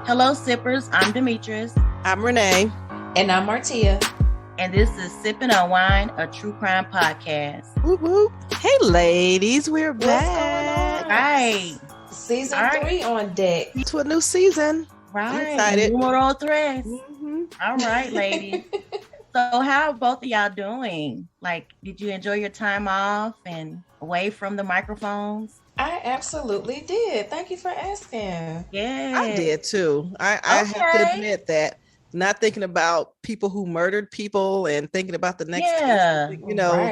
Hello, sippers. I'm Demetrius. I'm Renee. And I'm Martia. And this is Sipping on Wine, a true crime podcast. Whoop, whoop. Hey, ladies, we're What's back. going on? Right. Season 3 on deck. To a new season. Right. I'm excited. Numero tres. Mm-hmm. All right, ladies. So how are both of y'all doing? Like, did you enjoy your time off and away from the microphones? I absolutely did. Thank you for asking. Yeah. I did too. I have to admit that. Not thinking about people who murdered people and thinking about the next case, right.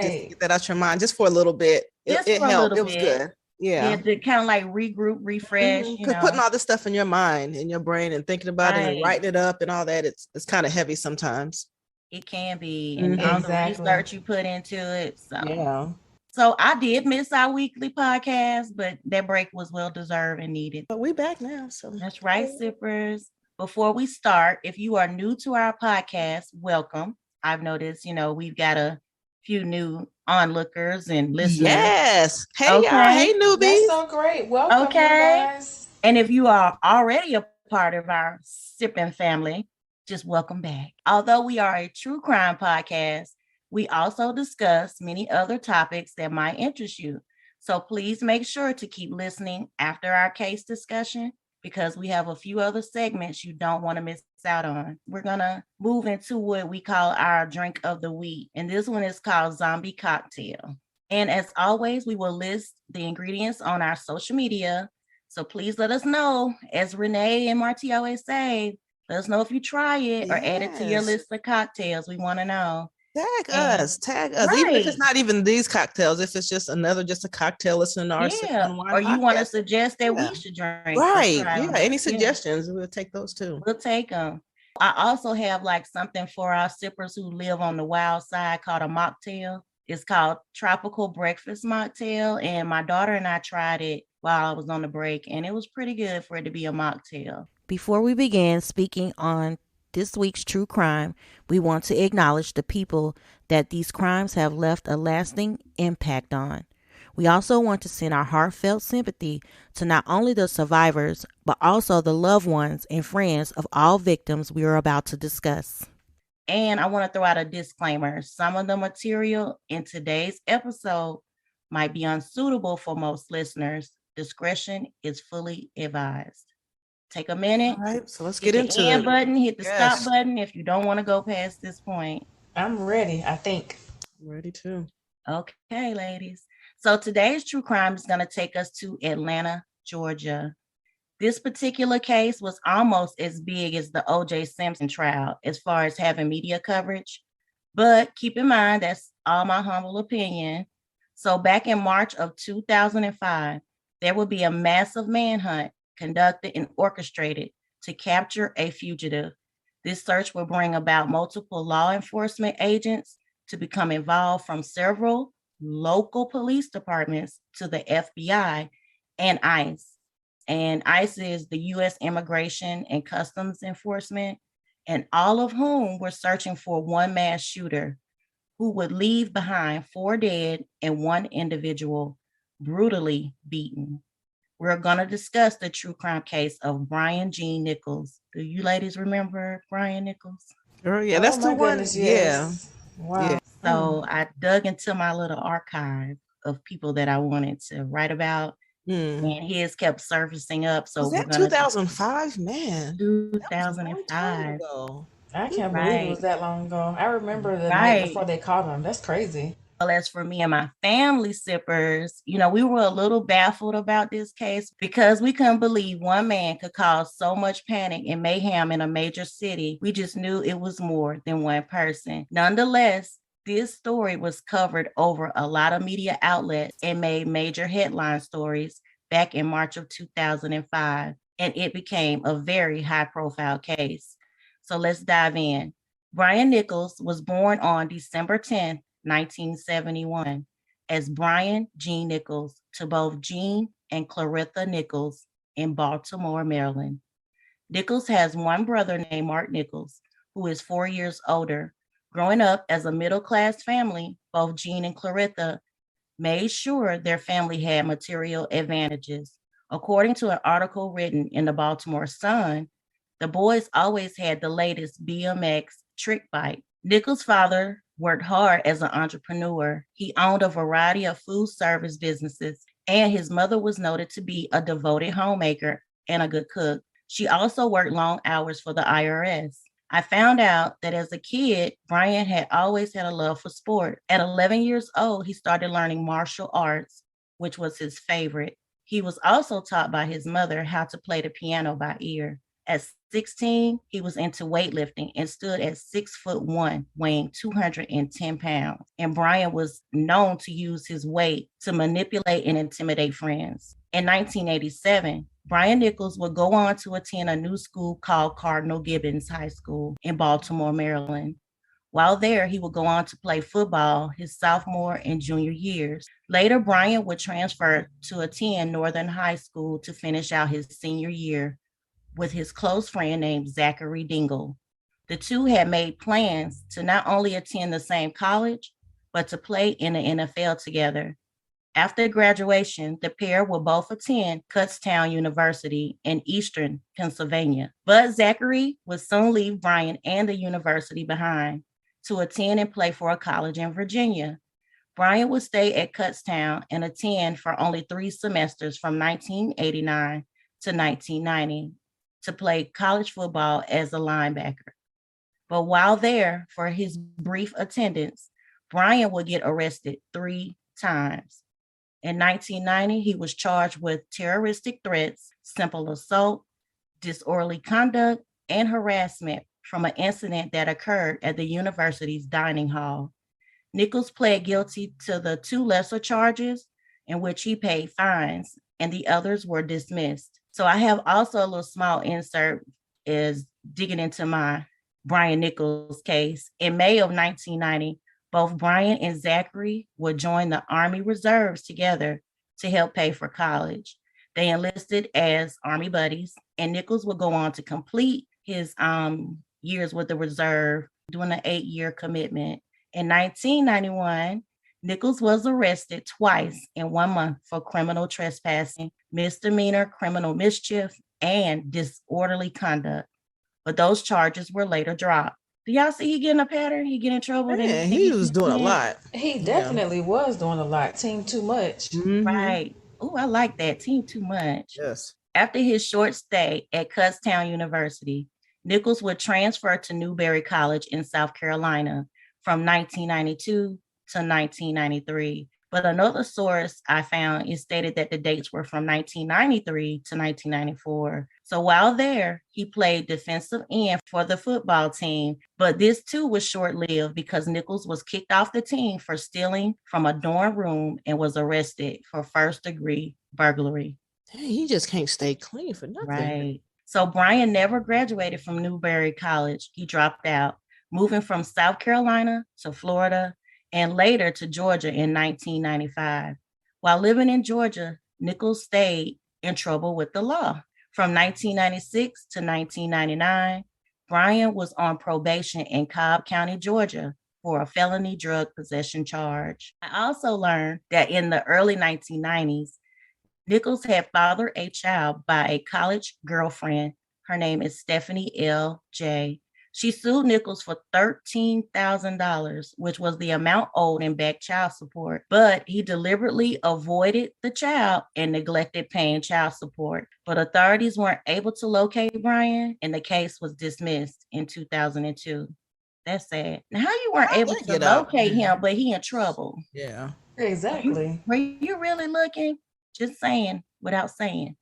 Just to get that out your mind just for a little bit. It helped. It was good. Yeah. To kind of like regroup, refresh. Because putting all this stuff in your mind, in your brain, and thinking about it and writing it up and all that, it's kind of heavy sometimes. It can be, and all the research you put into it. So yeah. So I did miss our weekly podcast, but that break was well deserved and needed. But we're back now. So that's right, sippers. Before we start, if you are new to our podcast, welcome. I've noticed, we've got a few new onlookers and listeners. Yes. Hey, y'all. Hey, newbies. That's so great. Welcome, guys. And if you are already a part of our sipping family, just welcome back. Although we are a true crime podcast, we also discuss many other topics that might interest you. So please make sure to keep listening after our case discussion, because we have a few other segments you don't want to miss out on. We're going to move into what we call our drink of the week. And this one is called Zombie Cocktail. And as always, we will list the ingredients on our social media. So please let us know, as Renee and Marty always say, let us know if you try it or add it to your list of cocktails. We want to know. Tag us, right. Even if it's not even these cocktails, if it's just a cocktail listening to our or you want to suggest that we should drink. Right. Yeah. Any suggestions, we'll take those too. We'll take them. I also have like something for our sippers who live on the wild side called a mocktail. It's called Tropical Breakfast Mocktail. And my daughter and I tried it while I was on the break, and it was pretty good for it to be a mocktail. Before we begin speaking on this week's true crime, we want to acknowledge the people that these crimes have left a lasting impact on. We also want to send our heartfelt sympathy to not only the survivors, but also the loved ones and friends of all victims we are about to discuss. And I want to throw out a disclaimer. Some of the material in today's episode might be unsuitable for most listeners. Discretion is fully advised. Take a minute. All right, so let's get into it. Hit the end button, hit the stop button if you don't want to go past this point. I'm ready, I think. I'm ready too. Okay, ladies. So today's true crime is going to take us to Atlanta, Georgia. This particular case was almost as big as the O.J. Simpson trial as far as having media coverage. But keep in mind, that's all my humble opinion. So back in March of 2005, there would be a massive manhunt conducted and orchestrated to capture a fugitive. This search will bring about multiple law enforcement agents to become involved, from several local police departments to the FBI and ICE. And ICE is the U.S. Immigration and Customs Enforcement, and all of whom were searching for one mass shooter who would leave behind 4 dead and 1 individual brutally beaten. We're going to discuss the true crime case of Brian Gene Nichols. Do you ladies remember Brian Nichols? Oh, yeah, that's the one. Goodness, yes. Yeah. Wow. Yeah. So I dug into my little archive of people that I wanted to write about, and his kept surfacing up. So was that 2005? Man, 2005. I can't believe it was that long ago. I remember the night before they caught him. That's crazy. Well, as for me and my family sippers, we were a little baffled about this case because we couldn't believe one man could cause so much panic and mayhem in a major city. We just knew it was more than one person. Nonetheless, this story was covered over a lot of media outlets and made major headline stories back in March of 2005, and it became a very high-profile case. So let's dive in. Brian Nichols was born on December 10th, 1971, as Brian Gene Nichols to both Gene and Clarissa Nichols in Baltimore, Maryland. Nichols has one brother named Mark Nichols, who is 4 years older. Growing up as a middle-class family, both Gene and Clarissa made sure their family had material advantages. According to an article written in the Baltimore Sun, The boys always had the latest BMX trick bike. Nichols' father worked hard as an entrepreneur. He owned a variety of food service businesses, and his mother was noted to be a devoted homemaker and a good cook. She also worked long hours for the IRS. I found out that as a kid, Brian had always had a love for sport. At 11 years old, he started learning martial arts, which was his favorite. He was also taught by his mother how to play the piano by ear. At 16, he was into weightlifting and stood at 6'1", weighing 210 pounds. And Brian was known to use his weight to manipulate and intimidate friends. In 1987, Brian Nichols would go on to attend a new school called Cardinal Gibbons High School in Baltimore, Maryland. While there, he would go on to play football his sophomore and junior years. Later, Brian would transfer to attend Northern High School to finish out his senior year with his close friend named Zachary Dingle. The two had made plans to not only attend the same college, but to play in the NFL together. After graduation, the pair will both attend Kutztown University in Eastern Pennsylvania. But Zachary would soon leave Brian and the university behind to attend and play for a college in Virginia. Brian would stay at Kutztown and attend for only 3 semesters from 1989 to 1990 to play college football as a linebacker. But while there, for his brief attendance, Brian would get arrested 3 times. In 1990, he was charged with terroristic threats, simple assault, disorderly conduct, and harassment from an incident that occurred at the university's dining hall. Nichols pled guilty to the 2 lesser charges in which he paid fines, and the others were dismissed. So I have also a little small insert is digging into my Brian Nichols case. In May of 1990, both Brian and Zachary would join the Army Reserves together to help pay for college. They enlisted as Army buddies, and Nichols would go on to complete his years with the Reserve, doing an 8-year commitment. In 1991, Nichols was arrested twice in 1 month for criminal trespassing, misdemeanor criminal mischief, and disorderly conduct. But those charges were later dropped. Do y'all see he getting a pattern? He getting in trouble? Yeah, he was doing a lot. He definitely was doing a lot. Team too much. Mm-hmm. Right. Oh, I like that. Team too much. Yes. After his short stay at Kutztown University, Nichols would transfer to Newberry College in South Carolina from 1992 to 1993. But another source I found is stated that the dates were from 1993 to 1994. So while there, he played defensive end for the football team. But this too was short-lived because Nichols was kicked off the team for stealing from a dorm room and was arrested for first-degree burglary. Hey, he just can't stay clean for nothing. Right. So Brian never graduated from Newberry College. He dropped out, moving from South Carolina to Florida and later to Georgia in 1995. While living in Georgia, Nichols stayed in trouble with the law. From 1996 to 1999, Brian was on probation in Cobb County, Georgia, for a felony drug possession charge. I also learned that in the early 1990s, Nichols had fathered a child by a college girlfriend. Her name is Stephanie L.J. She sued Nichols for $13,000, which was the amount owed in back child support, but he deliberately avoided the child and neglected paying child support. But authorities weren't able to locate Brian, and the case was dismissed in 2002. That's sad. Now, how you weren't able to locate him, but he in trouble? Yeah. Exactly. Were you really looking? Just saying, without saying.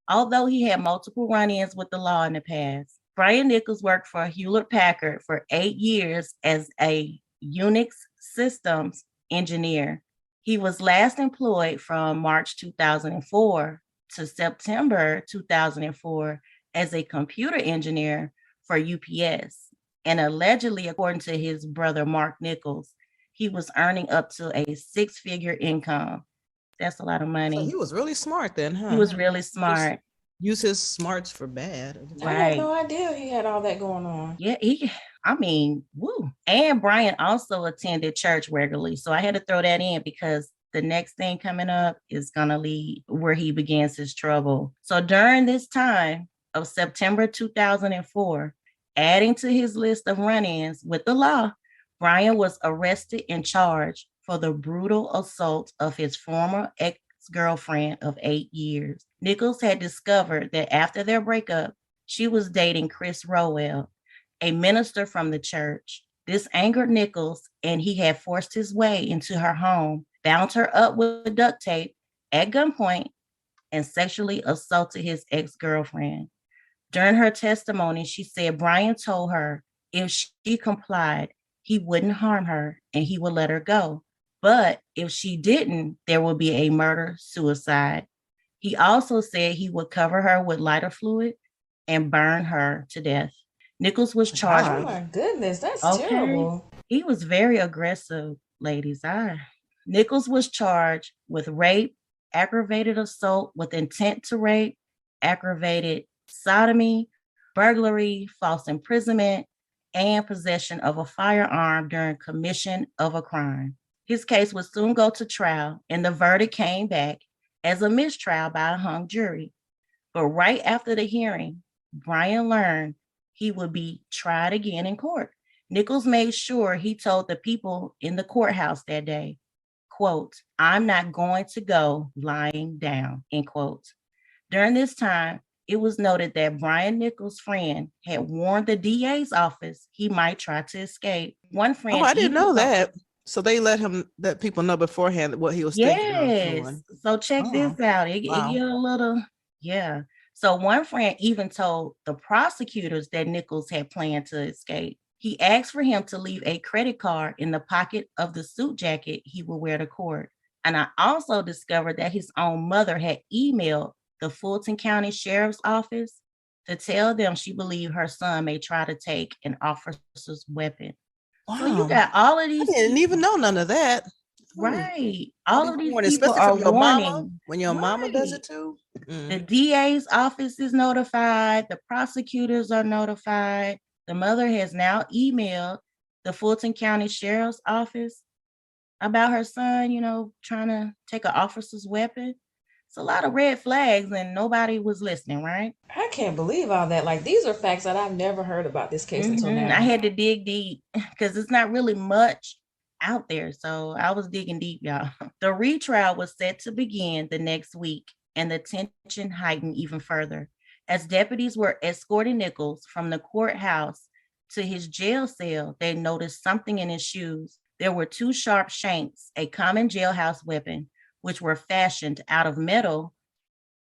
Although he had multiple run-ins with the law in the past, Brian Nichols worked for Hewlett-Packard for 8 years as a Unix systems engineer. He was last employed from March 2004 to September 2004 as a computer engineer for UPS. And allegedly, according to his brother, Mark Nichols, he was earning up to a 6-figure income. That's a lot of money. So he was really smart then, huh? He was really smart. Use his smarts for bad. I had no idea he had all that going on. Yeah, woo. And Brian also attended church regularly. So I had to throw that in because the next thing coming up is going to lead where he begins his trouble. So during this time, of September 2004, adding to his list of run-ins with the law, Brian was arrested and charged for the brutal assault of his former ex-girlfriend of 8 years. Nichols had discovered that after their breakup, she was dating Chris Rowell, a minister from the church. This angered Nichols, and he had forced his way into her home, bound her up with duct tape at gunpoint, and sexually assaulted his ex-girlfriend. During her testimony, she said Brian told her if she complied, he wouldn't harm her and he would let her go. But if she didn't, there would be a murder-suicide. He also said he would cover her with lighter fluid and burn her to death. Nichols was charged. Oh my goodness, that's terrible. He was very aggressive, ladies. Nichols was charged with rape, aggravated assault with intent to rape, aggravated sodomy, burglary, false imprisonment, and possession of a firearm during commission of a crime. His case would soon go to trial, and the verdict came back as a mistrial by a hung jury. But right after the hearing, Brian learned he would be tried again in court. Nichols made sure he told the people in the courthouse that day, quote, "I'm not going to go lying down," end quote. During this time, it was noted that Brian Nichols' friend had warned the DA's office he might try to escape. One friend. Oh, I didn't know that. So they let people know beforehand what he was thinking of doing. So check this out. It get a little, So one friend even told the prosecutors that Nichols had planned to escape. He asked for him to leave a credit card in the pocket of the suit jacket he would wear to court. And I also discovered that his own mother had emailed the Fulton County Sheriff's Office to tell them she believed her son may try to take an officer's weapon. Wow. So you got all of these. I didn't even know none of that. Right. All of these people especially are from your warning. Mama, when your mama does it too. The DA's office is notified. The prosecutors are notified. The mother has now emailed the Fulton County Sheriff's Office about her son, trying to take an officer's weapon. It's a lot of red flags and nobody was listening, right? I can't believe all that. Like, these are facts that I've never heard about this case until now. I had to dig deep because it's not really much out there. So I was digging deep, y'all. The retrial was set to begin the next week, and the tension heightened even further. As deputies were escorting Nichols from the courthouse to his jail cell, they noticed something in his shoes. There were 2 sharp shanks, a common jailhouse weapon, which were fashioned out of metal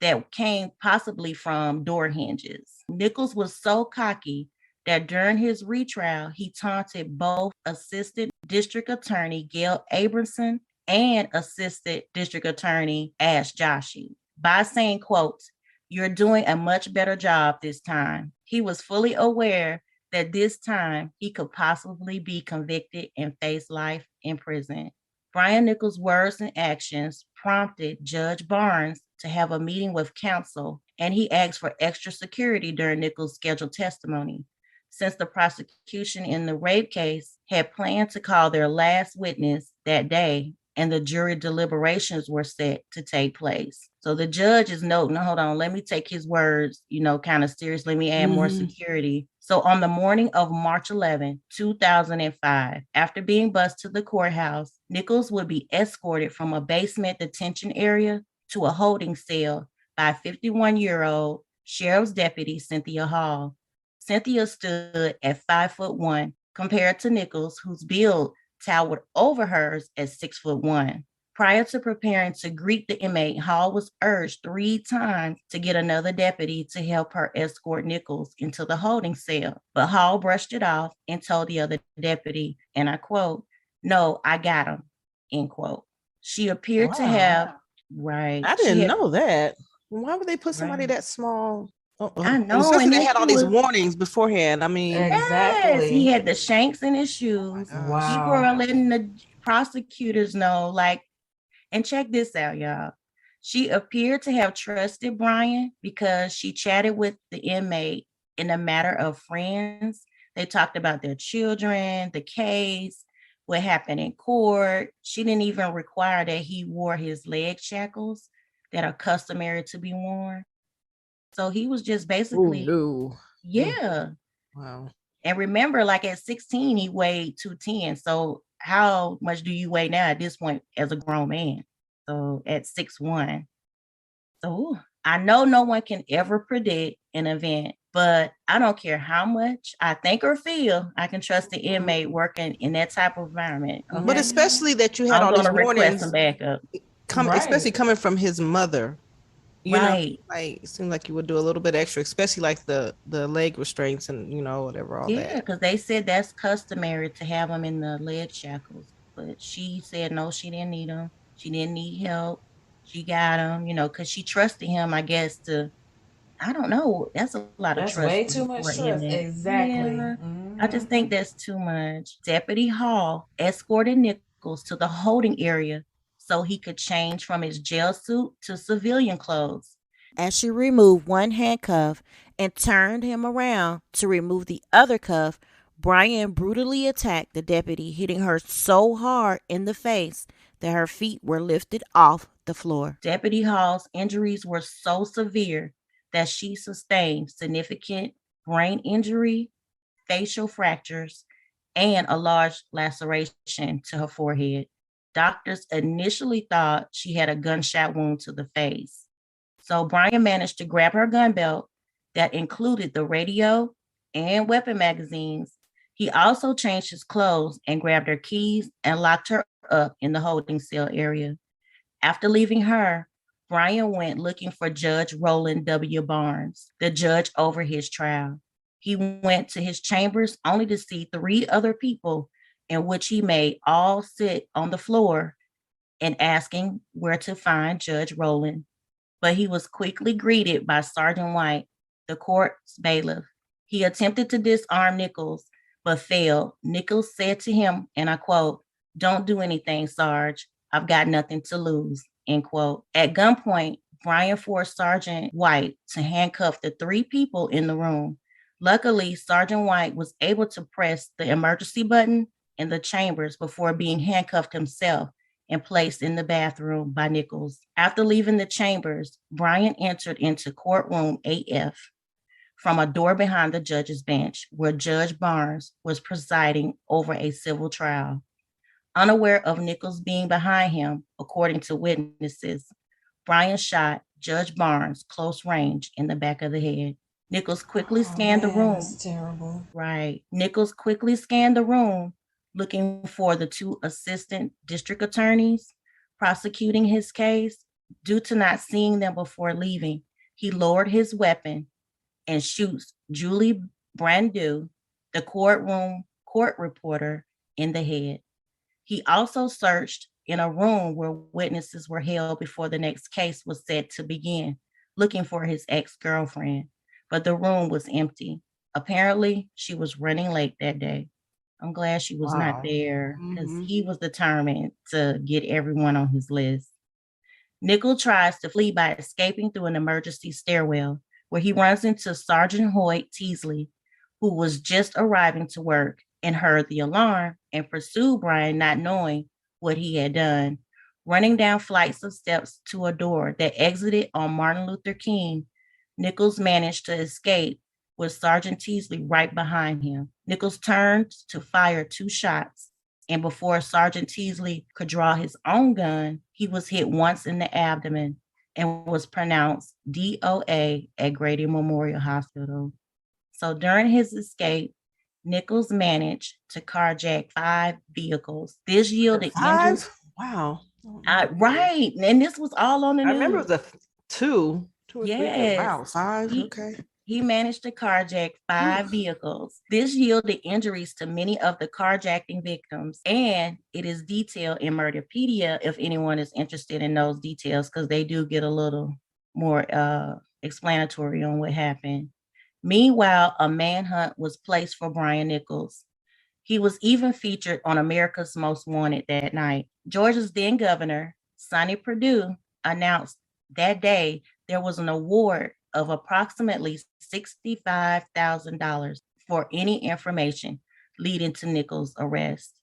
that came possibly from door hinges. Nichols was so cocky that during his retrial, he taunted both Assistant District Attorney Gail Abramson and Assistant District Attorney Ash Joshi by saying, quote, "You're doing a much better job this time." He was fully aware that this time he could possibly be convicted and face life in prison. Brian Nichols' words and actions prompted Judge Barnes to have a meeting with counsel, and he asked for extra security during Nichols' scheduled testimony. Since the prosecution in the rape case had planned to call their last witness that day, and the jury deliberations were set to take place. So the judge is noting, hold on, let me take his words, kind of seriously. Let me add more security. So on the morning of March 11, 2005, after being bused to the courthouse, Nichols would be escorted from a basement detention area to a holding cell by 51-year-old Sheriff's Deputy Cynthia Hall. Cynthia stood at 5'1" compared to Nichols, whose build towered over hers at 6'1". Prior to preparing to greet the inmate, Hall was urged 3 times to get another deputy to help her escort Nichols into the holding cell. But Hall brushed it off and told the other deputy, and I quote, "No, I got him," end quote. She appeared to have, right. I didn't know that. Why would they put somebody that small? I know. Especially they had all these warnings beforehand. I mean, exactly. Yes, he had the shanks in his shoes. Wow. People are letting the prosecutors know, and check this out, y'all. She appeared to have trusted Brian because she chatted with the inmate in a matter of friends. They talked about their children, the case, what happened in court. She didn't even require that he wore his leg shackles that are customary to be worn. So he was just basically, yeah. Wow. And remember, like at 16, he weighed 210. So how much do you weigh now at this point as a grown man? So at 6'1". So I know no one can ever predict an event, but I don't care how much I think or feel, I can trust the inmate working in that type of environment. Okay? But especially that you had I'm all these request warnings some backup. especially coming from his mother. You know, like it seemed like you would do a little bit extra, especially like the leg restraints and whatever, all that. Yeah, because they said that's customary to have them in the leg shackles, but she said no, she didn't need them. She didn't need help. She got them, because she trusted him, I guess, to, I don't know. That's a lot of That's trust way too much trust. Exactly. Yeah, I just think that's too much. Deputy Hall escorted Nichols to the holding area so he could change from his jail suit to civilian clothes. As she removed one handcuff and turned him around to remove the other cuff, Brian brutally attacked the deputy, hitting her so hard in the face that her feet were lifted off the floor. Deputy Hall's injuries were so severe that she sustained significant brain injury, facial fractures, and a large laceration to her forehead. Doctors initially thought she had a gunshot wound to the face. So Brian managed to grab her gun belt that included the radio and weapon magazines. He also changed his clothes and grabbed her keys and locked her up in the holding cell area. After leaving her, Brian went looking for Judge Roland W. Barnes, the judge over his trial. He went to his chambers only to see 3 other people, in which he made all sit on the floor and asking where to find Judge Roland. But he was quickly greeted by Sergeant White, the court's bailiff. He attempted to disarm Nichols, but failed. Nichols said to him, and I quote, "Don't do anything, Sarge. I've got nothing to lose," end quote. At gunpoint, Brian forced Sergeant White to handcuff the 3 people in the room. Luckily, Sergeant White was able to press the emergency button in the chambers before being handcuffed himself and placed in the bathroom by Nichols. After leaving the chambers, Brian entered into courtroom AF from a door behind the judge's bench where Judge Barnes was presiding over a civil trial. Unaware of Nichols being behind him, according to witnesses, Brian shot Judge Barnes close range in the back of the head. Nichols quickly scanned the room. That's terrible. Right. Nichols quickly scanned the room, looking for the 2 assistant district attorneys prosecuting his case. Due to not seeing them before leaving, he lowered his weapon and shoots Julie Brandeau, the court reporter, in the head. He also searched in a room where witnesses were held before the next case was set to begin, looking for his ex-girlfriend, but the room was empty. Apparently, she was running late that day. I'm glad she was not there because he was determined to get everyone on his list. Nichols tries to flee by escaping through an emergency stairwell where he runs into Sergeant Hoyt Teasley, who was just arriving to work and heard the alarm and pursued Brian, not knowing what he had done. Running down flights of steps to a door that exited on Martin Luther King, Nichols managed to escape with Sergeant Teasley right behind him. Nichols turned to fire 2 shots, and before Sergeant Teasley could draw his own gun, he was hit once in the abdomen and was pronounced DOA at Grady Memorial Hospital. So during his escape, Nichols managed to carjack 5 vehicles. This yielded 5? Wow. Right. And this was all on the news. I remember it was 2 or 3. Wow, 5. Okay. He managed to carjack 5 vehicles. This yielded injuries to many of the carjacking victims, and it is detailed in Murderpedia if anyone is interested in those details, because they do get a little more explanatory on what happened. Meanwhile, a manhunt was placed for Brian Nichols. He was even featured on America's Most Wanted that night. Georgia's then governor, Sonny Perdue, announced that day there was an award of approximately $65,000 for any information leading to Nichols' arrest.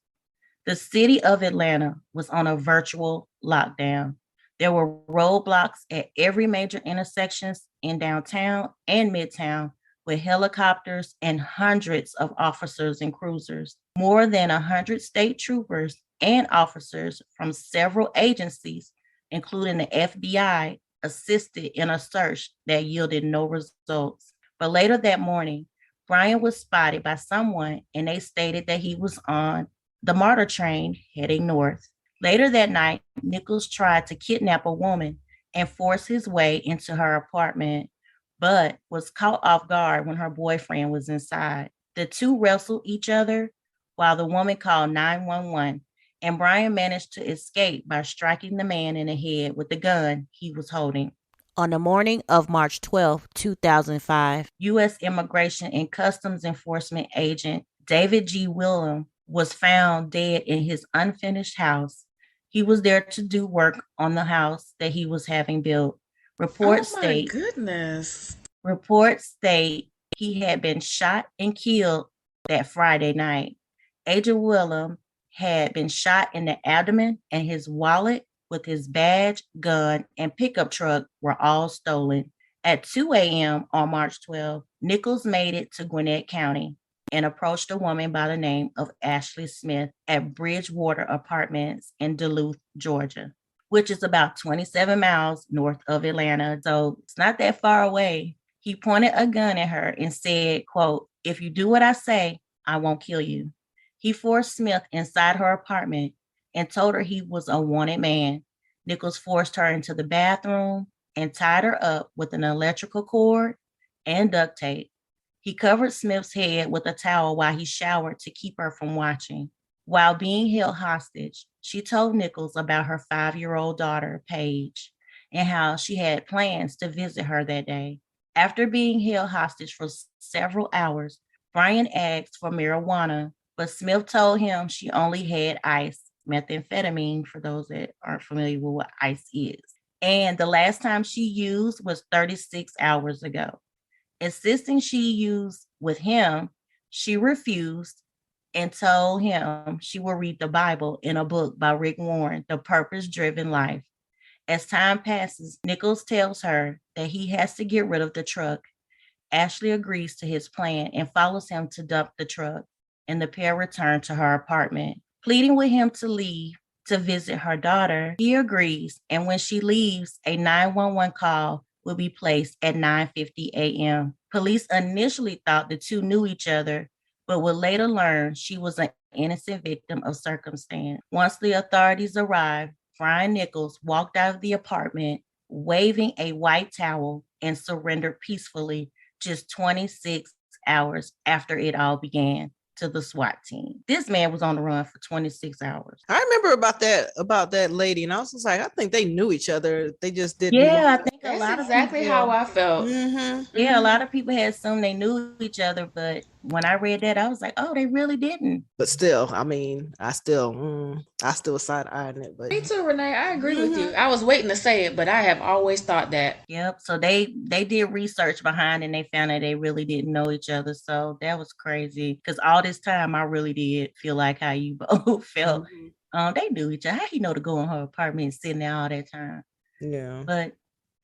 The city of Atlanta was on a virtual lockdown. There were roadblocks at every major intersections in downtown and midtown with helicopters and hundreds of officers and cruisers. More than 100 state troopers and officers from several agencies, including the FBI, assisted in a search that yielded no results. But later that morning, Brian was spotted by someone and they stated that he was on the MARTA train heading north. Later that night, Nichols tried to kidnap a woman and force his way into her apartment, but was caught off guard when her boyfriend was inside. The two wrestled each other while the woman called 911, and Brian managed to escape by striking the man in the head with the gun he was holding. On the morning of March 12, 2005, U.S. Immigration and Customs Enforcement agent David G. Willem was found dead in his unfinished house. He was there to do work on the house that he was having built. Reports state he had been shot and killed that Friday night. Agent Willem had been shot in the abdomen, and his wallet with his badge, gun, and pickup truck were all stolen. At 2 a.m. on March 12, Nichols made it to Gwinnett County and approached a woman by the name of Ashley Smith at Bridgewater Apartments in Duluth, Georgia, which is about 27 miles north of Atlanta. So it's not that far away. He pointed a gun at her and said, quote, "If you do what I say, I won't kill you." He forced Smith inside her apartment and told her he was a wanted man. Nichols forced her into the bathroom and tied her up with an electrical cord and duct tape. He covered Smith's head with a towel while he showered to keep her from watching. While being held hostage, she told Nichols about her 5-year-old daughter, Paige, and how she had plans to visit her that day. After being held hostage for several hours, Brian asked for marijuana, but Smith told him she only had ice, methamphetamine, for those that aren't familiar with what ice is. And the last time she used was 36 hours ago. Insisting she use with him, she refused and told him she will read the Bible in a book by Rick Warren, The Purpose-Driven Life. As time passes, Nichols tells her that he has to get rid of the truck. Ashley agrees to his plan and follows him to dump the truck, and the pair return to her apartment. Pleading with him to leave to visit her daughter, he agrees, and when she leaves, a 911 call will be placed at 9:50 a.m. Police initially thought the two knew each other, but would later learn she was an innocent victim of circumstance. Once the authorities arrived, Brian Nichols walked out of the apartment waving a white towel and surrendered peacefully just 26 hours after it all began to the SWAT team. This man was on the run for 26 hours. I remember about that lady, and I was just like, I think they knew each other. They just didn't. Yeah, I think that's a lot exactly of people, how I felt. Yeah, a lot of people had assumed they knew each other, but when I read that, I was like, oh, they really didn't. But still, I mean, I still side-eyeing it. But me too, Renee. I agree with you. I was waiting to say it, but I have always thought that. Yep. So they did research behind and they found that they really didn't know each other. So that was crazy because all this time I really did feel like how you both felt. They knew each other. How he know to go in her apartment and sit there all that time? Yeah. But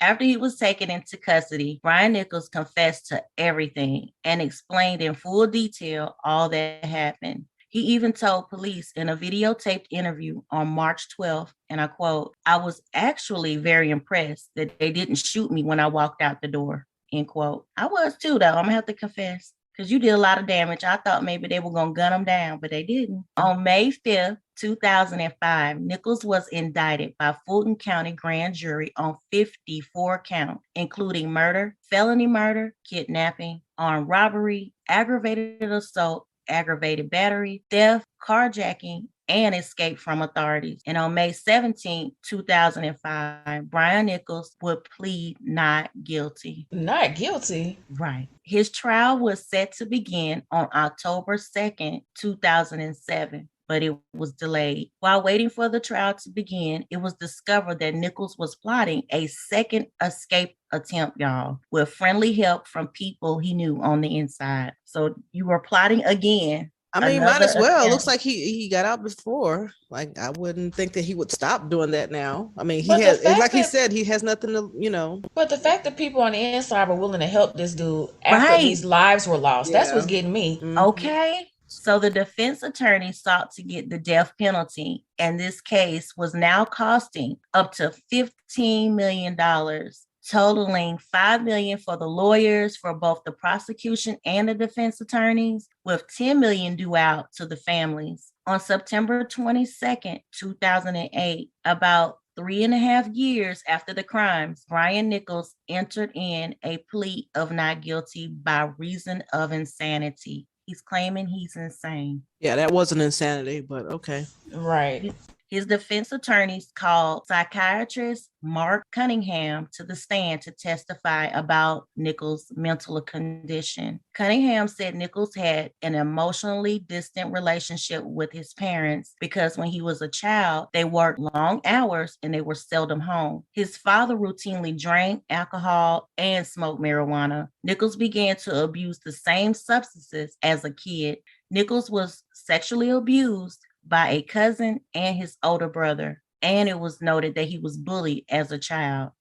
after he was taken into custody, Brian Nichols confessed to everything and explained in full detail all that happened. He even told police in a videotaped interview on March 12th, and I quote, "I was actually very impressed that they didn't shoot me when I walked out the door," end quote. I was too, though. I'm going to have to confess. Because you did a lot of damage. I thought maybe they were going to gun him down, but they didn't. On May 5th, 2005, Nichols was indicted by Fulton County Grand Jury on 54 counts, including murder, felony murder, kidnapping, armed robbery, aggravated assault, aggravated battery, theft, carjacking, and escape from authorities. And on May 17, 2005, Brian Nichols would plead not guilty. Not guilty? Right. His trial was set to begin on October 2nd, 2007, but it was delayed. While waiting for the trial to begin, it was discovered that Nichols was plotting a second escape attempt, y'all, with friendly help from people he knew on the inside. So you were plotting again I mean, might as well. It looks like he got out before. Like, I wouldn't think that he would stop doing that now. I mean, he said, he has nothing to. But the fact that people on the inside were willing to help this dude after these lives were lost, that's what's getting me. Mm-hmm. Okay. So the defense attorney sought to get the death penalty, and this case was now costing up to $15 million, totaling $5 million for the lawyers for both the prosecution and the defense attorneys, with $10 million due out to the families. On September 22nd, 2008, about 3.5 years after the crimes, Brian Nichols entered in a plea of not guilty by reason of insanity. He's claiming he's insane. Yeah, that wasn't insanity, but okay. Right. His defense attorneys called psychiatrist Mark Cunningham to the stand to testify about Nichols' mental condition. Cunningham said Nichols had an emotionally distant relationship with his parents because when he was a child, they worked long hours and they were seldom home. His father routinely drank alcohol and smoked marijuana. Nichols began to abuse the same substances as a kid. Nichols was sexually abused by a cousin and his older brother, and it was noted that he was bullied as a child.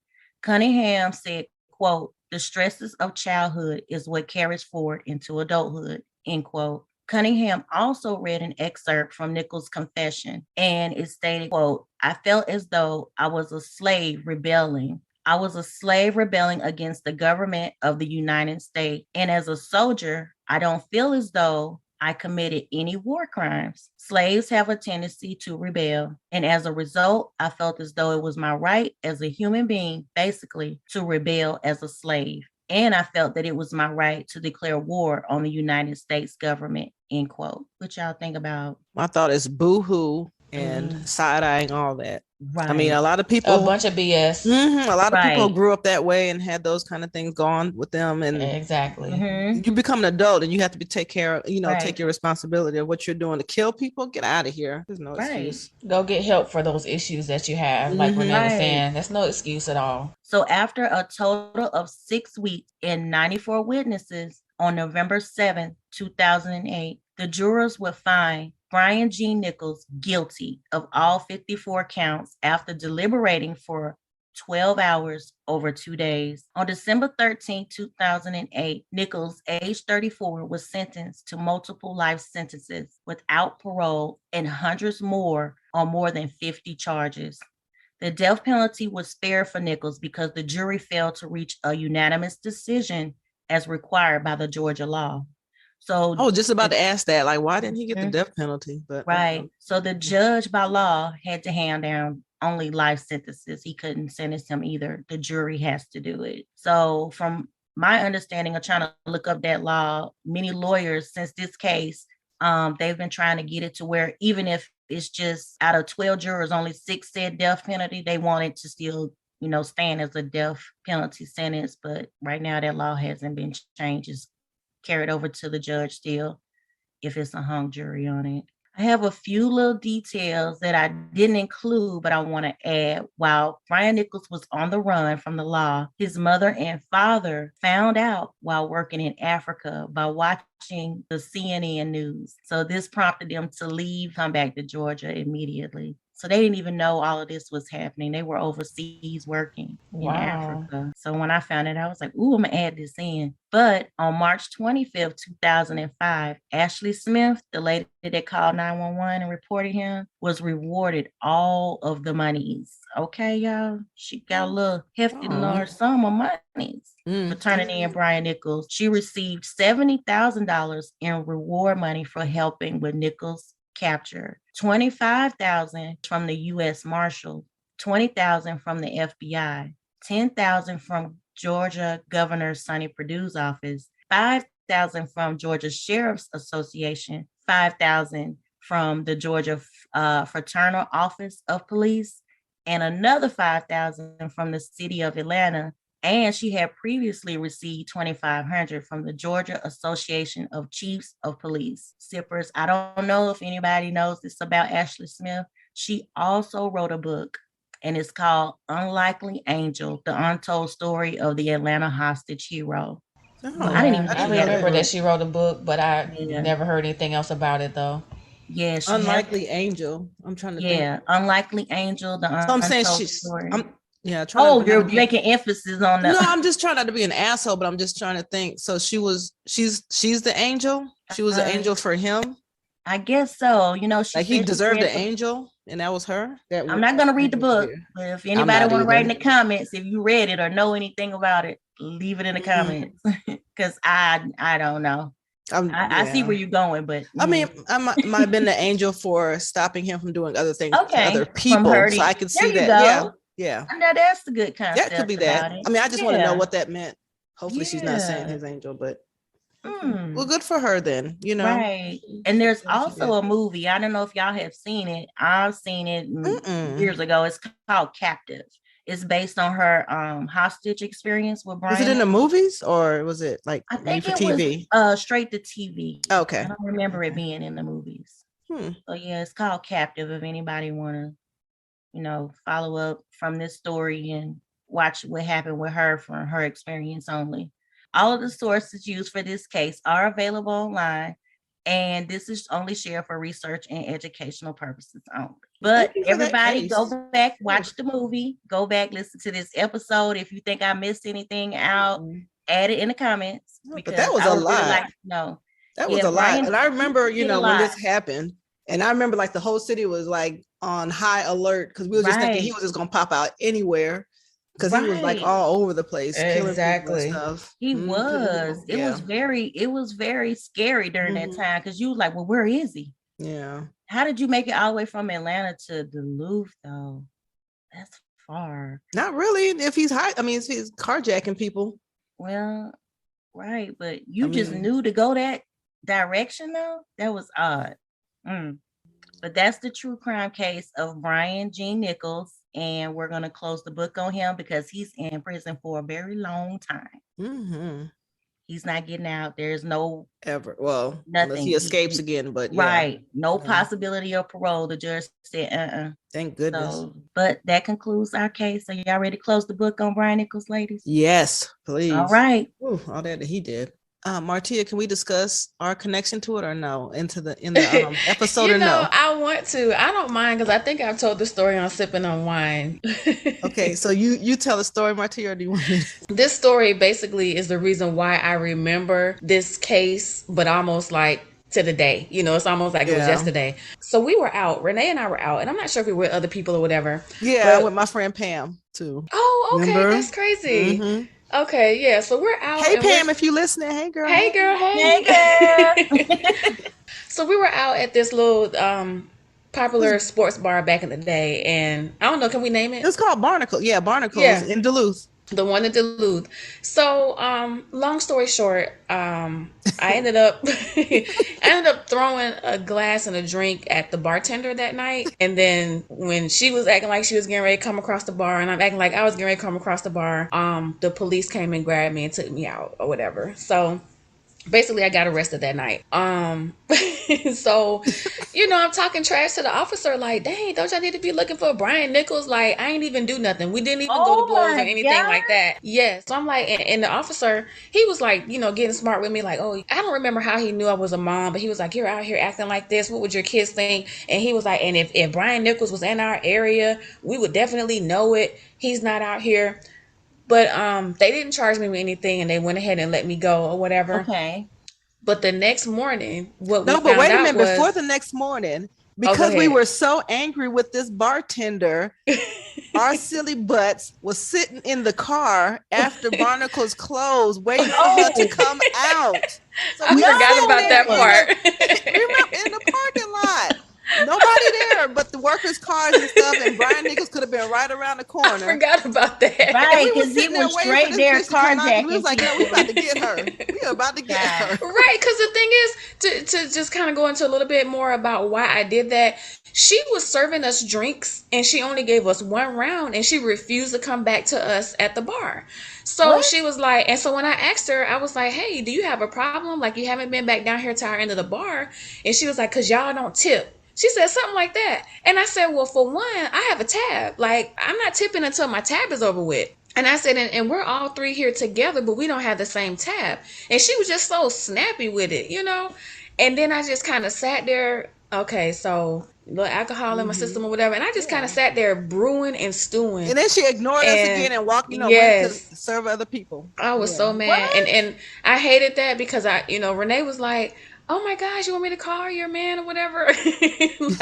Cunningham said, quote, "The stresses of childhood is what carries forward into adulthood," end quote. Cunningham also read an excerpt from Nichols' confession, and it stated, quote, "I felt as though I was a slave rebelling. I was a slave rebelling against the government of the United States, and as a soldier, I don't feel as though I committed any war crimes. Slaves have a tendency to rebel. And as a result, I felt as though it was my right as a human being, basically, to rebel as a slave. And I felt that it was my right to declare war on the United States government," end quote. What y'all think about? My thought is boo-hoo and side-eyeing all that. Right. I mean, a lot of people, a bunch of BS. A lot of people grew up that way and had those kind of things going with them, and exactly. You become an adult and you have to take care of, take your responsibility of what you're doing. To kill people, get out of here. There's no excuse. Go get help for those issues that you have. Like Renee was saying, that's no excuse at all. So after a total of 6 weeks and 94 witnesses, on November 7th, 2008, the jurors would find Brian G. Nichols guilty of all 54 counts after deliberating for 12 hours over 2 days. On December 13, 2008, Nichols, age 34, was sentenced to multiple life sentences without parole and hundreds more on more than 50 charges. The death penalty was spared for Nichols because the jury failed to reach a unanimous decision as required by the Georgia law. So, I was just about to ask that, like, why didn't he get the death penalty? But so the judge by law had to hand down only life sentences. He couldn't sentence him either. The jury has to do it. So from my understanding of trying to look up that law, many lawyers since this case, they've been trying to get it to where even if it's just out of 12 jurors, only 6 said death penalty, they want it to still, stand as a death penalty sentence. But right now that law hasn't been changed. It's carried over to the judge still if it's a hung jury on it. I have a few little details that I didn't include, but I want to add. While Brian Nichols was on the run from the law, his mother and father found out while working in Africa by watching the CNN news. So this prompted them to leave, come back to Georgia immediately. So they didn't even know all of this was happening. They were overseas working in Africa. So when I found it, I was like, ooh, I'm going to add this in. But on March 25th, 2005, Ashley Smith, the lady that called 911 and reported him, was rewarded all of the monies. Okay, y'all? She got a little hefty large sum of monies for turning in Brian Nichols. She received $70,000 in reward money for helping with Nichols' capture, $25,000 from the U.S. Marshal, $20,000 from the FBI, $10,000 from Georgia Governor Sonny Perdue's office, $5,000 from Georgia Sheriff's Association, $5,000 from the Georgia Fraternal Office of Police, and another $5,000 from the city of Atlanta. And she had previously received $2,500 from the Georgia Association of Chiefs of Police. Sippers, I don't know if anybody knows this about Ashley Smith. She also wrote a book, and it's called Unlikely Angel, The Untold Story of the Atlanta Hostage Hero. Oh, I didn't even I see remember that. that she wrote a book, but I never heard anything else about it though. Yeah, Unlikely Angel. I'm trying to think. Yeah, Unlikely Angel, the So I'm saying untold she's. story. You're making emphasis on that. No, I'm just trying not to be an asshole, but I'm just trying to think. So she's the angel. She was an angel for him. I guess so. You know, she like he deserved an angel, and that was her. I'm not gonna read the book, but if anybody want to write in the comments, if you read it or know anything about it, leave it in the comments. Because I don't know. I see where you're going, but I mean, I might have been the angel for stopping him from doing other things to other people. So I could see that. Yeah. I know that's a good concept. That could be that. I mean, I just want to know what that meant. Hopefully she's not saying his angel, but well, good for her then, you know. Right. And there's also a movie. I don't know if y'all have seen it. I've seen it years ago. It's called Captive. It's based on her hostage experience with Brian. Is it in the movies or was it like I think for it TV? Was straight to TV. Okay. I don't remember it being in the movies. So yeah, it's called Captive. If anybody want to, follow up from this story and watch what happened with her from her experience only. All of the sources used for this case are available online, and this is only shared for research and educational purposes only. But everybody go back, watch the movie, go back, listen to this episode. If you think I missed anything out, add it in the comments. But that was a lot. That was a lot. And I remember, when this happened, and I remember like the whole city was like on high alert because we were just thinking he was just gonna pop out anywhere. Because he was like all over the place, killing people and stuff. He was. It was very scary during that time because you was like, well, where is he? Yeah. How did you make it all the way from Atlanta to Duluth though? That's far. Not really. If he's if he's carjacking people. Well, right, but you just knew to go that direction though. That was odd. But that's the true crime case of Brian G. Nichols. And we're going to close the book on him because he's in prison for a very long time. He's not getting out. There's no ever. Well, nothing. Unless he escapes again, but right. No possibility of parole. The judge said, Thank goodness. So, but that concludes our case. So y'all ready to close the book on Brian Nichols, ladies? Yes, please. All right. Ooh, all that he did. Martia, can we discuss our connection to it or no? In the episode or no? I want to. I don't mind because I think I've told the story on Sipping on Wine. Okay, so you tell the story, Martia, or do you want to? This story basically is the reason why I remember this case, but almost like to the day. It's almost like it was yesterday. So we were out. Renee and I were out, and I'm not sure if we were with other people or whatever. Yeah, with my friend Pam too. Oh, okay, remember? That's crazy. Okay, yeah. So we're out. Hey Pam, if you listening, hey girl. Hey girl, hey girl. So we were out at this little popular sports bar back in the day, and I don't know, can we name it? It's called Barnacle. Yeah, Barnacles in Duluth. The one in Duluth. So, long story short, I ended up throwing a glass and a drink at the bartender that night. And then when she was acting like she was getting ready to come across the bar, and I'm acting like I was getting ready to come across the bar, the police came and grabbed me and took me out or whatever. So basically I got arrested that night. So, I'm talking trash to the officer like, dang, don't y'all need to be looking for Brian Nichols? Like, I ain't even do nothing. We didn't even go to blows or anything like that. Yes. So I'm like, and the officer, he was like, getting smart with me. Like, oh, I don't remember how he knew I was a mom, but he was like, you're out here acting like this. What would your kids think? And he was like, and if Brian Nichols was in our area, we would definitely know it. He's not out here. But they didn't charge me with anything, and they went ahead and let me go or whatever. Okay. But the next morning, before the next morning, because we were so angry with this bartender, our silly butts was sitting in the car after Barnacle's closed, waiting for her to come out. So I forgot about that part. Remember, in the parking lot. Nobody there but the workers' cars and stuff, and Brian Nichols could have been right around the corner. I forgot about that. Right, because he was straight there carjacking. We was like, no, we about to get her. We are about to get her. Right, because the thing is, to just kind of go into a little bit more about why I did that, she was serving us drinks, and she only gave us one round, and she refused to come back to us at the bar. So she was like, and so when I asked her, I was like, hey, do you have a problem? Like, you haven't been back down here to our end of the bar? And she was like, because y'all don't tip. She said something like that. And I said, well, for one, I have a tab. Like, I'm not tipping until my tab is over with. And I said, and we're all three here together, but we don't have the same tab. And she was just so snappy with it, you know? And then I just kind of sat there, okay, so little alcohol in my system or whatever. And I just kind of sat there brewing and stewing. And then she ignored us again and walked, went to serve other people. I was so mad. And I hated that because Renee was like, oh my gosh, you want me to call your man or whatever?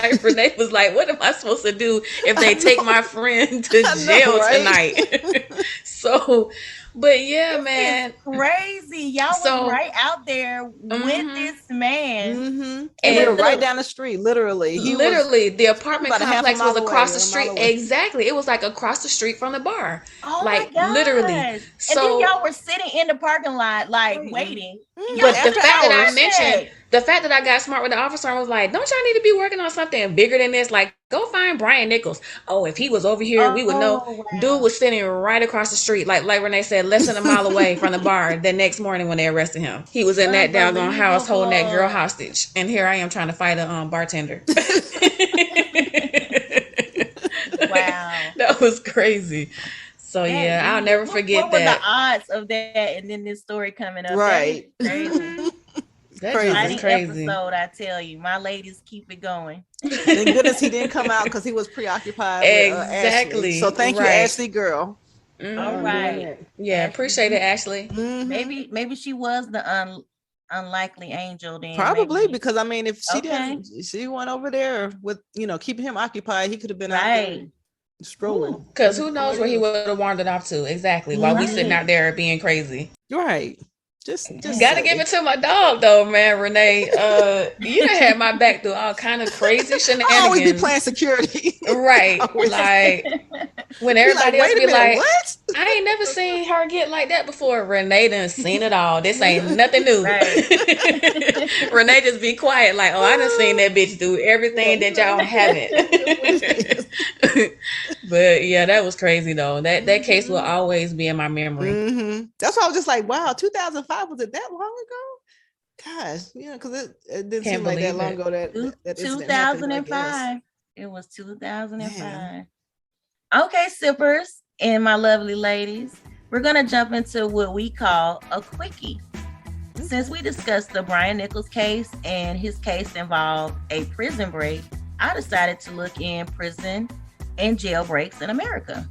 Like Renee was like, what am I supposed to do if they take my friend to jail tonight? So, but yeah, man, crazy. Y'all was right out there with this man, and we were right down the street. Literally, the apartment complex was across the street. Exactly, it was like across the street from the bar. Oh like my God. Literally. So and then y'all were sitting in the parking lot, like waiting. But the fact that I mentioned, the fact that I got smart with the officer and was like, don't y'all need to be working on something bigger than this? Like, go find Brian Nichols. Oh, if he was over here, we would know. Wow. Dude was sitting right across the street. Like Renee said, less than a mile away from the bar the next morning when they arrested him. He was in that doggone house holding that girl hostage. And here I am trying to fight a bartender. Wow. That was crazy. So yeah, I'll never forget what that. What were the odds of that and then this story coming up? Right. Crazy. That's crazy episode, I tell you. My ladies keep it going. Thank goodness he didn't come out because he was preoccupied with Ashley. So thank you, Ashley girl. All right. Yeah, appreciate it, Ashley. Maybe she was the unlikely angel then. Probably because I mean if she went over there with keeping him occupied, he could have been out there strolling. Because who knows where he would have wandered off to exactly while we sitting out there being crazy. Right. Just gotta give it to my dog though, man. Renee, you done had my back through all kind of crazy shenanigans. I always be playing security, right? Like when everybody else be like, "What? I ain't never seen her get like that before." Renee done seen it all. This ain't nothing new. Right. Renee just be quiet, like, "Oh, I done seen that bitch do everything that y'all haven't." But yeah, that was crazy though. That case will always be in my memory. That's why I was just like, wow, 2005. Was it that long ago? Gosh, because it didn't seem like that long ago. That 2005. It was 2005. Man. Okay, sippers and my lovely ladies, we're gonna jump into what we call a quickie. Since we discussed the Brian Nichols case and his case involved a prison break, I decided to look in prison and jail breaks in America.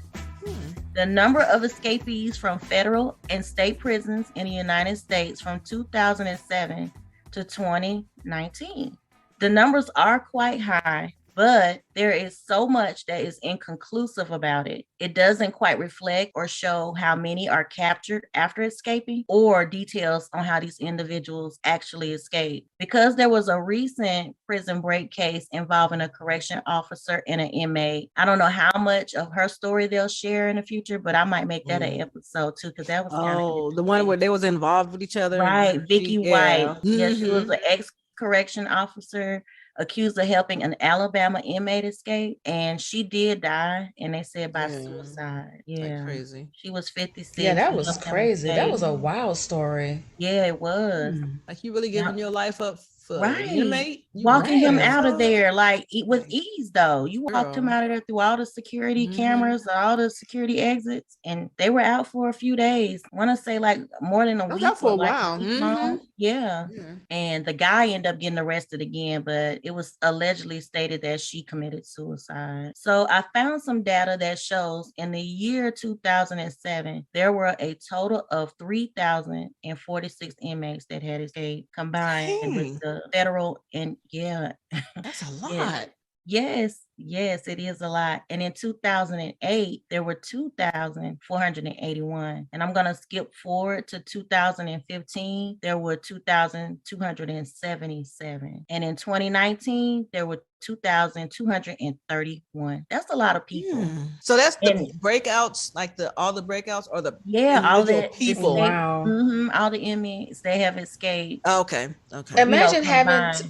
The number of escapees from federal and state prisons in the United States from 2007 to 2019. The numbers are quite high, but there is so much that is inconclusive about it. It doesn't quite reflect or show how many are captured after escaping or details on how these individuals actually escaped. Because there was a recent prison break case involving a correction officer and an inmate, I don't know how much of her story they'll share in the future, but I might make that an episode too, because that was kind of the one where they was involved with each other. Right, Vicky White. Yeah, she was an ex-correction officer accused of helping an Alabama inmate escape, and she did die, and they said by suicide. Yeah, like crazy. She was 56. Yeah, that was crazy. That was a wild story. Yeah, it was. Like you really giving your life up for an inmate, walking him out of there like with ease. Though you walked him out of there through all the security cameras, all the security exits, and they were out for a few days. I want to say like more than a week. Out for a while. Yeah. And the guy ended up getting arrested again, but it was allegedly stated that she committed suicide. So I found some data that shows in the year 2007, there were a total of 3,046 inmates that had escaped combined with the federal and that's a lot. Yes, it is a lot. And in 2008, there were 2,481. And I'm going to skip forward to 2015, there were 2,277. And in 2019, there were 2,231. That's a lot of people. So that's the breakouts, like all the breakouts or the all the people. Wow. All the inmates, they have escaped. Okay. Imagine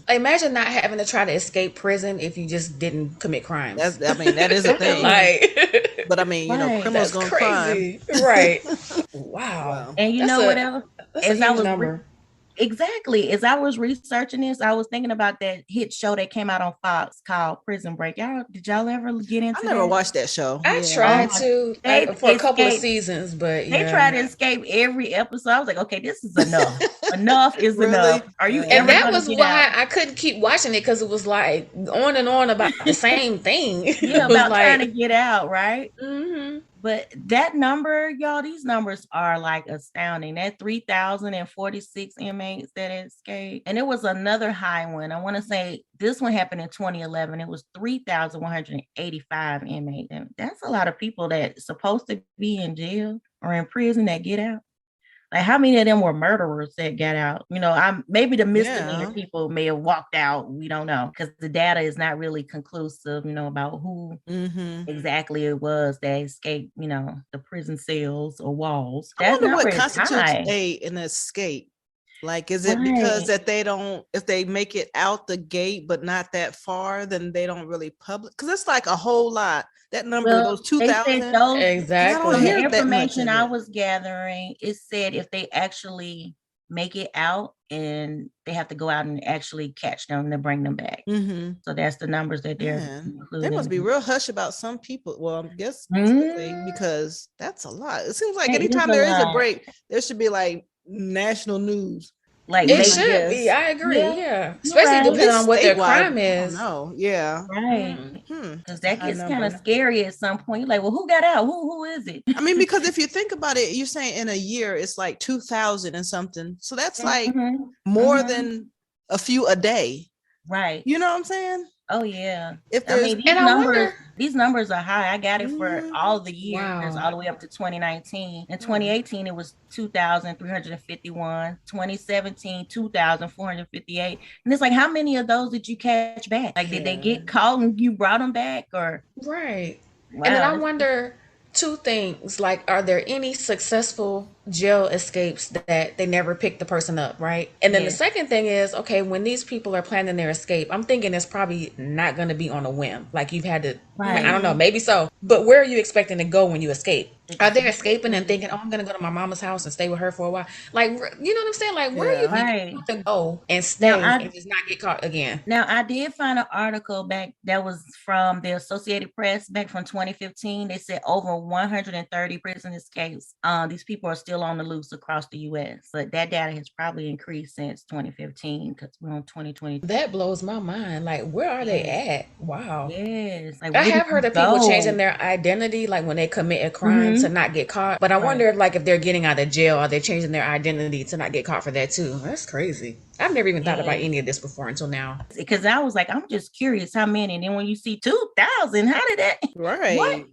imagine not having to try to escape prison if you just didn't commit crimes. That is a thing. But I mean, criminals gonna crime. Right. Wow. And whatever. That's a huge number. Exactly. As I was researching this, I was thinking about that hit show that came out on Fox called Prison Break. Did y'all ever get into I never that? watched that show. I tried to for a couple of seasons, but they tried to escape every episode. I was like, okay, this is enough. Enough is really? enough. Are you And that was why I couldn't keep watching it, because it was like on and on about the same thing. Yeah, about trying to get out, right? Mm-hmm. But that number, y'all, these numbers are like astounding. That 3,046 inmates that escaped. And it was another high one. I want to say this one happened in 2011. It was 3,185 inmates. And that's a lot of people that's supposed to be in jail or in prison that get out. Like, how many of them were murderers that got out? Maybe the misdemeanor people may have walked out. We don't know, because the data is not really conclusive, about who exactly it was that escaped, the prison cells or walls. I wonder what constitutes an escape. Like, is it because that if they make it out the gate but not that far, then they don't really publish? Because it's like a whole lot. That number, those 2,000. Exactly. From the information I was gathering, it said if they actually make it out, and they have to go out and actually catch them to bring them back. So that's the numbers that they're including. They must be real hush about some people. Well, I guess because that's a lot. It seems like anytime there is a break, there should be like national news. Like it should be. I agree. Yeah. Especially depending on what their crime is. No. Yeah. Right. Because that gets kind of scary at some point. You're like, well, who got out? Who is it? I mean, because if you think about it, you're saying in a year it's like 2,000 and something. So that's like more than a few a day. Right. You know what I'm saying? Oh yeah. If there's these numbers are high. I got it for all the years, all the way up to 2019. In 2018, it was 2,351. 2017, 2,458. And it's like, how many of those did you catch back? Like, did they get caught and you brought them back, or? Right. Wow. And then I wonder two things, like, are there any successful jail escapes that they never picked the person up, right? And then the second thing is, okay, when these people are planning their escape, I'm thinking it's probably not going to be on a whim. Like, you've had to, I don't know, maybe so. But where are you expecting to go when you escape? Are they escaping and thinking, oh, I'm going to go to my mama's house and stay with her for a while? Like, you know what I'm saying? Like, where are you to go and stay and just not get caught again? Now, I did find an article back that was from the Associated Press back from 2015. They said over 130 prison escapes. These people are still on the loose across the U.S., but that data has probably increased since 2015 because we're on 2020. That blows my mind. Like, where are they at? Wow. Yes. Like, I have heard of people changing their identity, like when they commit a crime to not get caught. But I wonder if they're getting out of jail, are they changing their identity to not get caught for that too? That's crazy. I've never even thought about any of this before until now. Because I was like, I'm just curious how many. And then when you see 2,000, how did that? Right.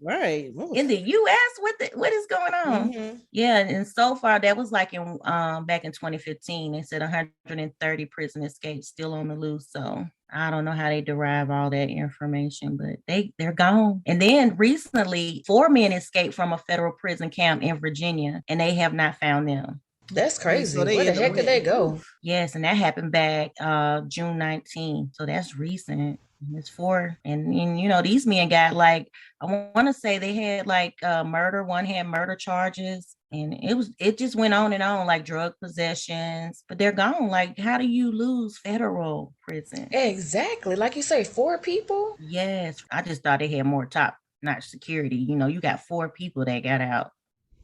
In the U.S., what is going on? Yeah, and so far that was like in back in 2015. They said 130 prison escapes still on the loose. So I don't know how they derive all that information, but they're gone. And then recently, 4 men escaped from a federal prison camp in Virginia, and they have not found them. That's crazy. Where the heck did they go? Yes, and that happened back June 19th. So that's recent. It's 4. And these men got, like, I want to say they had like murder. One had murder charges. And it just went on and on, like drug possessions, but they're gone. Like, how do you lose federal prison? Exactly. Like you say, 4 people? Yes. I just thought they had more top-notch security. You got 4 people that got out.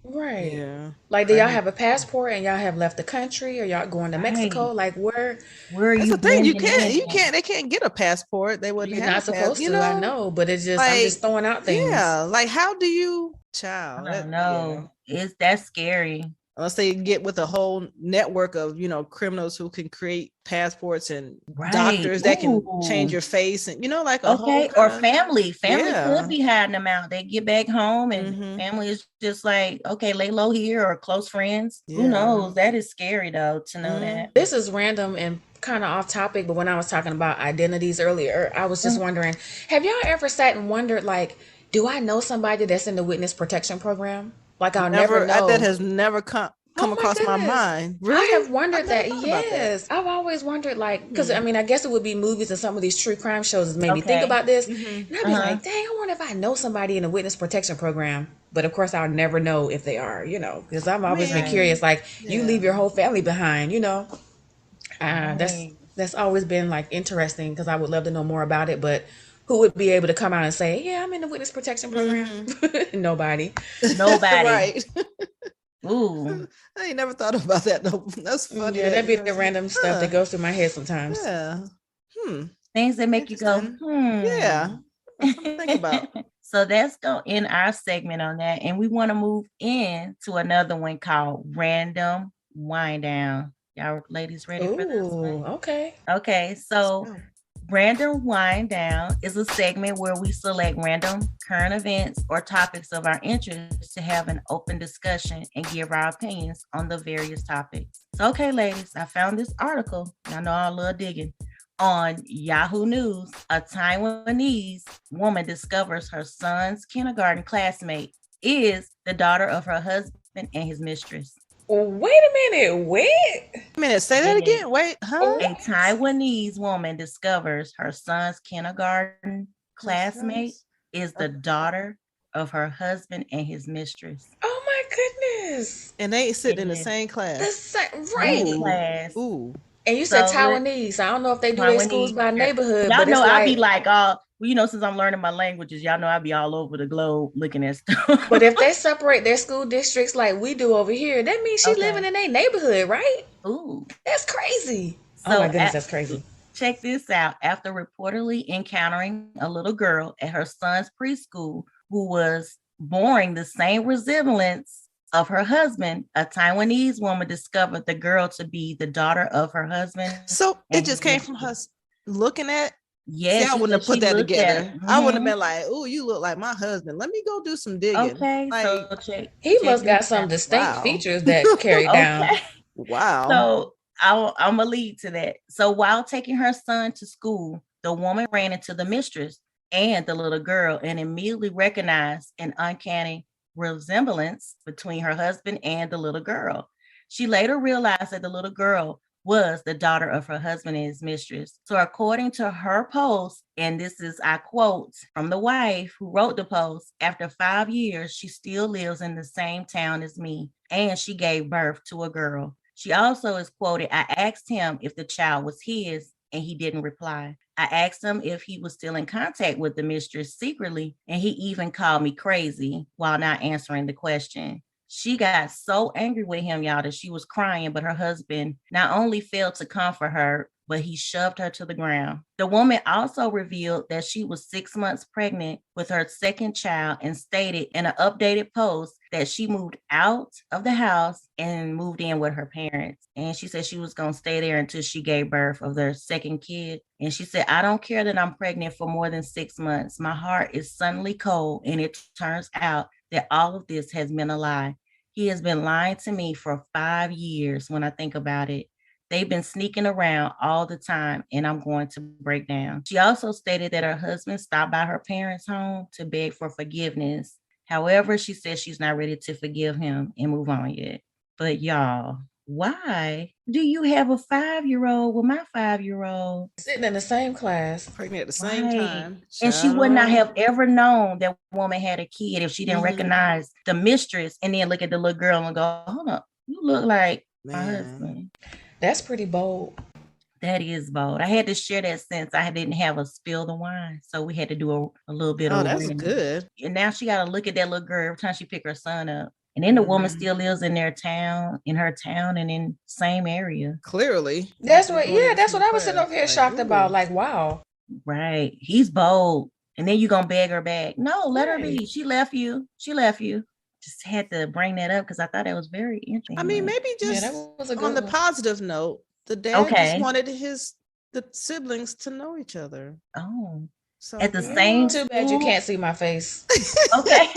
Right. Yeah. Like, do y'all have a passport and y'all have left the country, or y'all going to Mexico? Like, where are you? That's the thing. You can't. They can't get a passport. They wouldn't. You're not supposed to. I know, but it's just, like, I'm just throwing out things. Yeah. Like, how do you, child? I don't know. That's scary. Unless they get with a whole network of, criminals who can create passports and doctors that can change your face and, like a whole or family could be hiding them out. They get back home and family is just like, okay, lay low here, or close friends. Who knows? That is scary though, to know that. This is random and kind of off topic, but when I was talking about identities earlier, I was just wondering, have y'all ever sat and wondered, like, do I know somebody that's in the witness protection program? Like, I'll never know. That has never come across my mind. Really? I have wondered that. Yes. I've always wondered, like, because I guess it would be movies and some of these true crime shows that made me think about this. And I'd be like, dang, I wonder if I know somebody in the witness protection program. But of course, I'll never know if they are, because I've always been curious, like, you leave your whole family behind, That's always been like interesting because I would love to know more about it, but who would be able to come out and say, "Yeah, I'm in the witness protection program"? Nobody. Right. Ooh, I ain't never thought about that. No, that's funny. Yeah, that'd be the random stuff that goes through my head sometimes. Yeah. Things that make you go, Yeah. That's something to think about. So that's going to end our segment on that. And we want to move in to another one called Random Wind Down. Y'all ladies ready for this one? Okay. Okay, so Random Wind Down is a segment where we select random current events or topics of our interest to have an open discussion and give our opinions on the various topics. So, okay, ladies, I found this article. Y'all know I love digging. On Yahoo News, a Taiwanese woman discovers her son's kindergarten classmate is the daughter of her husband and his mistress. Wait a minute. Wait a minute. Say that again. Wait, huh? A Taiwanese woman discovers her son's kindergarten classmate is the daughter of her husband and his mistress. Oh my goodness. And they sit in the same class. Right. Class. Ooh. And you said Taiwanese. I don't know if they do their schools by neighborhood. Y'all but know I'll be like, since I'm learning my languages, y'all know I'll be all over the globe looking at stuff. But if they separate their school districts like we do over here, that means she's living in their neighborhood, right? Ooh. That's crazy. So oh my goodness, that's crazy. Check this out. After reportedly encountering a little girl at her son's preschool who was bearing the same resemblance of her husband, a Taiwanese woman discovered the girl to be the daughter of her husband. So it just came from her looking at. Yes, I wouldn't have put that together. I would have been like, "Oh, you look like my husband. Let me go do some digging." Okay, like, so he must got some distinct features that carry down. Wow. So I'm gonna lead to that. So while taking her son to school, the woman ran into the mistress and the little girl and immediately recognized an uncanny resemblance between her husband and the little girl. She later realized that the little girl was the daughter of her husband and his mistress. So according to her post, and this is, I quote from the wife who wrote the post, after 5 years, she still lives in the same town as me, and she gave birth to a girl. She also is quoted, I asked him if the child was his, and he didn't reply. I asked him if he was still in contact with the mistress secretly, and he even called me crazy while not answering the question. She got so angry with him, y'all, that she was crying, but her husband not only failed to comfort her, but he shoved her to the ground. The woman also revealed that she was 6 months pregnant with her second child and stated in an updated post that she moved out of the house and moved in with her parents. And she said she was going to stay there until she gave birth of their second kid. And she said, I don't care that I'm pregnant for more than 6 months. My heart is suddenly cold, and it turns out that all of this has been a lie. He has been lying to me for 5 years when I think about it. They've been sneaking around all the time, and I'm going to break down. She also stated that her husband stopped by her parents' home to beg for forgiveness. However, she says she's not ready to forgive him and move on yet. But y'all, why do you have a 5-year-old with my 5-year-old? Sitting in the same class. Pregnant at the same time. And she would not have ever known that woman had a kid if she didn't recognize the mistress and then look at the little girl and go, hold up, you look like my husband. That's pretty bold. That is bold. I had to share that since I didn't have a spill the wine. So we had to do a little bit of that's good. And now she got to look at that little girl every time she pick her son up. And then the woman still lives in her town and in same area. Clearly. That's what I was sitting over here shocked about. Like, wow. Right. He's bold. And then you going to beg her back. No, let her be. She left you. Just had to bring that up because I thought it was very interesting. I mean, maybe just on the positive note, the dad just wanted the siblings to know each other. Oh. So at the same too bad you can't see my face. Okay.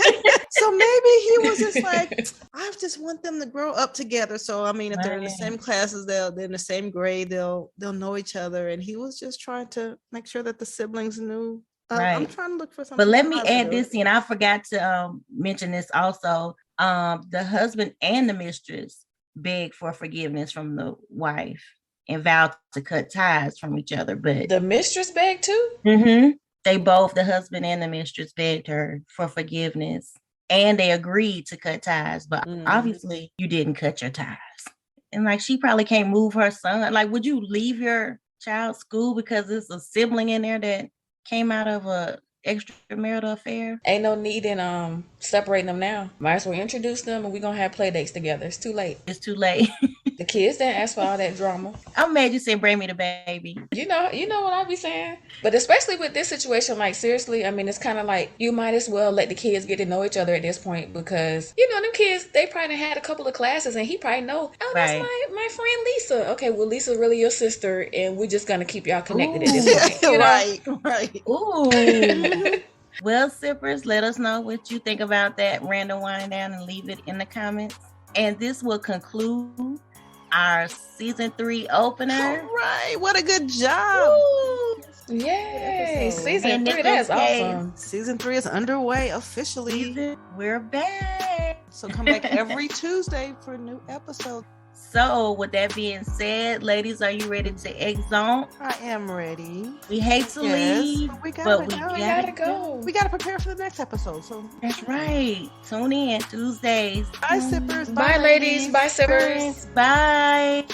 So maybe he was just like, I just want them to grow up together. So I mean, if they're in the same classes, they're in the same grade, they'll know each other. And he was just trying to make sure that the siblings knew. I'm trying to look for something. But let me add this in. I forgot to mention this also. The husband and the mistress begged for forgiveness from the wife and vowed to cut ties from each other. But the mistress begged too? Mm-hmm. They both, the husband and the mistress, begged her for forgiveness. And they agreed to cut ties. But obviously, you didn't cut your ties. And like, she probably can't move her son. Like, would you leave your child's school because it's a sibling in there that came out of a extramarital affair? Ain't no need in separating them now. Might as well introduce them and we're gonna have play dates together. It's too late. It's too late. The kids didn't ask for all that drama. I'm mad you said bring me the baby. You know what I be saying? But especially with this situation, like seriously, I mean, it's kind of like you might as well let the kids get to know each other at this point because, you know, them kids, they probably had a couple of classes and he probably know, oh, that's my friend Lisa. Okay, well, Lisa's really your sister and we're just going to keep y'all connected at this point. You know? Right. Ooh. Well, sippers, let us know what you think about that random wine down and leave it in the comments. And this will conclude our season 3 opener. All right, what a good job. Woo. Yay, season 3, that's awesome. Season 3 is underway officially. We're back. So come back every Tuesday for a new episode. So with that being said, ladies, are you ready to exalt? I am ready. We hate to leave, but we gotta go. We gotta prepare for the next episode. So that's right. Tune in Tuesdays. Bye, sippers. Bye, ladies. Bye, sippers. Bye.